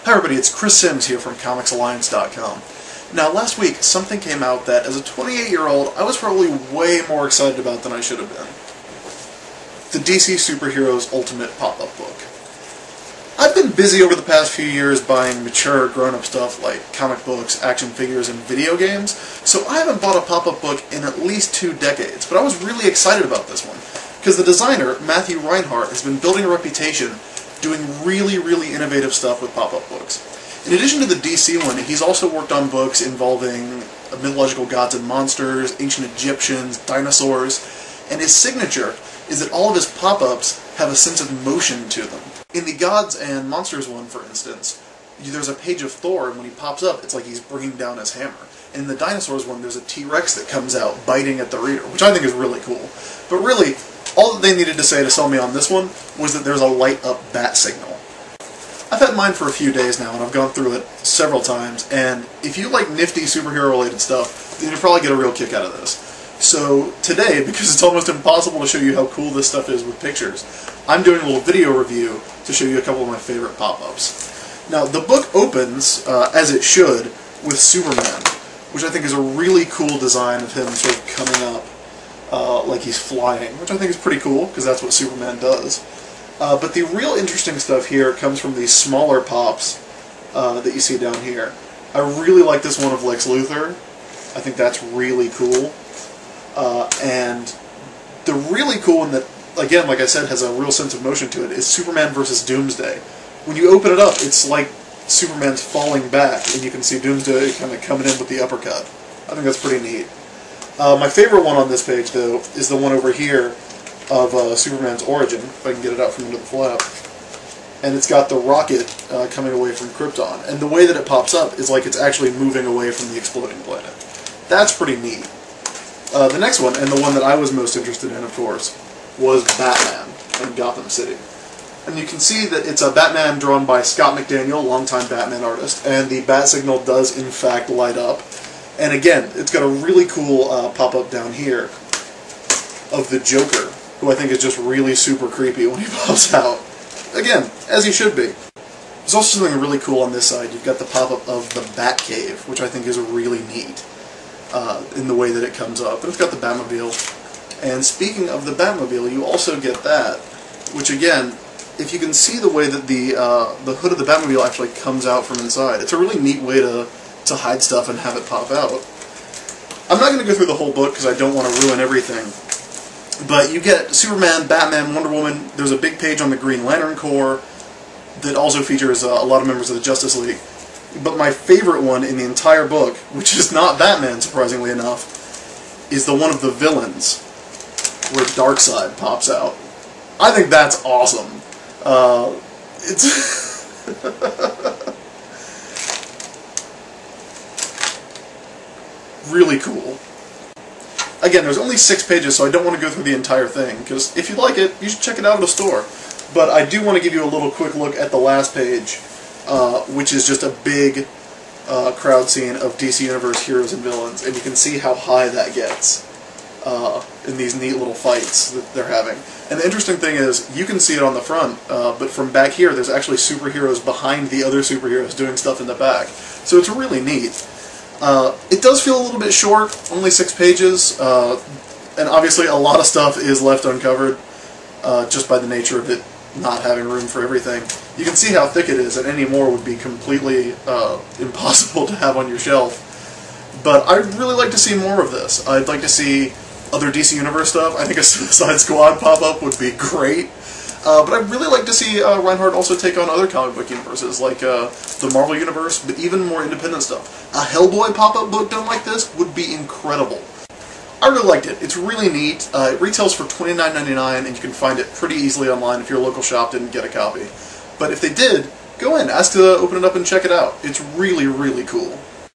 Hi everybody, it's Chris Sims here from ComicsAlliance.com. Now last week, something came out that as a 28-year-old, I was probably way more excited about than I should have been. The DC Superheroes Ultimate Pop-Up Book. I've been busy over the past few years buying mature, grown-up stuff like comic books, action figures, and video games, so I haven't bought a pop-up book in at least 2 decades, but I was really excited about this one, because the designer, Matthew Reinhart, has been building a reputation doing really innovative stuff with pop-up books. In addition to the DC one, he's also worked on books involving mythological gods and monsters, ancient Egyptians, dinosaurs, and his signature is that all of his pop-ups have a sense of motion to them. In the Gods and Monsters one, for instance, there's a page of Thor, and when he pops up, it's like he's bringing down his hammer. In the Dinosaurs one, there's a T-Rex that comes out biting at the reader, which I think is really cool. But really, all that they needed to say to sell me on this one was that there's a light-up bat signal. I've had mine for a few days now, and I've gone through it several times, and if you like nifty superhero-related stuff, then you'll probably get a real kick out of this. So today, because it's almost impossible to show you how cool this stuff is with pictures, I'm doing a little video review to show you a couple of my favorite pop-ups. Now, the book opens, as it should, with Superman, which I think is a really cool design of him sort of coming up like he's flying, which I think is pretty cool, because that's what Superman does. But the real interesting stuff here comes from these smaller pops that you see down here. I really like this one of Lex Luthor. I think that's really cool. And the really cool one that, again, like I said, has a real sense of motion to it is Superman vs. Doomsday. When you open it up, it's like Superman's falling back, and you can see Doomsday kind of coming in with the uppercut. I think that's pretty neat. My favorite one on this page, though, is the one over here of Superman's origin, if I can get it out from under the flap. And it's got the rocket coming away from Krypton. And the way that it pops up is like it's actually moving away from the exploding planet. That's pretty neat. The next one, and the one that I was most interested in, of course, was Batman in Gotham City. And you can see that it's a Batman drawn by Scott McDaniel, longtime Batman artist, and the bat signal does in fact light up. And again, it's got a really cool pop-up down here of the Joker, who I think is just really super creepy when he pops out. Again, as he should be. There's also something really cool on this side. You've got the pop-up of the Batcave, which I think is really neat in the way that it comes up. And it's got the Batmobile. And speaking of the Batmobile, you also get that, which again, if you can see the way that the hood of the Batmobile actually comes out from inside, it's a really neat way to hide stuff and have it pop out. I'm not going to go through the whole book because I don't want to ruin everything, but you get Superman, Batman, Wonder Woman. There's a big page on the Green Lantern Corps that also features a lot of members of the Justice League. But my favorite one in the entire book, which is not Batman, surprisingly enough, is the one of the villains, where Darkseid pops out. I think that's awesome. It's really cool. Again, there's only 6 pages, so I don't want to go through the entire thing, because if you like it, you should check it out at a store. But I do want to give you a little quick look at the last page, which is just a big crowd scene of DC Universe heroes and villains, and you can see how high that gets in these neat little fights that they're having. And the interesting thing is, you can see it on the front, but from back here, there's actually superheroes behind the other superheroes doing stuff in the back. So it's really neat. It does feel a little bit short, only 6 pages, and obviously a lot of stuff is left uncovered, just by the nature of it not having room for everything. You can see how thick it is, and any more would be completely impossible to have on your shelf. But I'd really like to see more of this. I'd like to see other DC Universe stuff. I think a Suicide Squad pop-up would be great. But I'd really like to see Reinhart also take on other comic book universes, like the Marvel Universe, but even more independent stuff. A Hellboy pop-up book done like this would be incredible. I really liked it. It's really neat. It retails for $29.99, and you can find it pretty easily online if your local shop didn't get a copy. But if they did, go in, ask to open it up and check it out. It's really cool.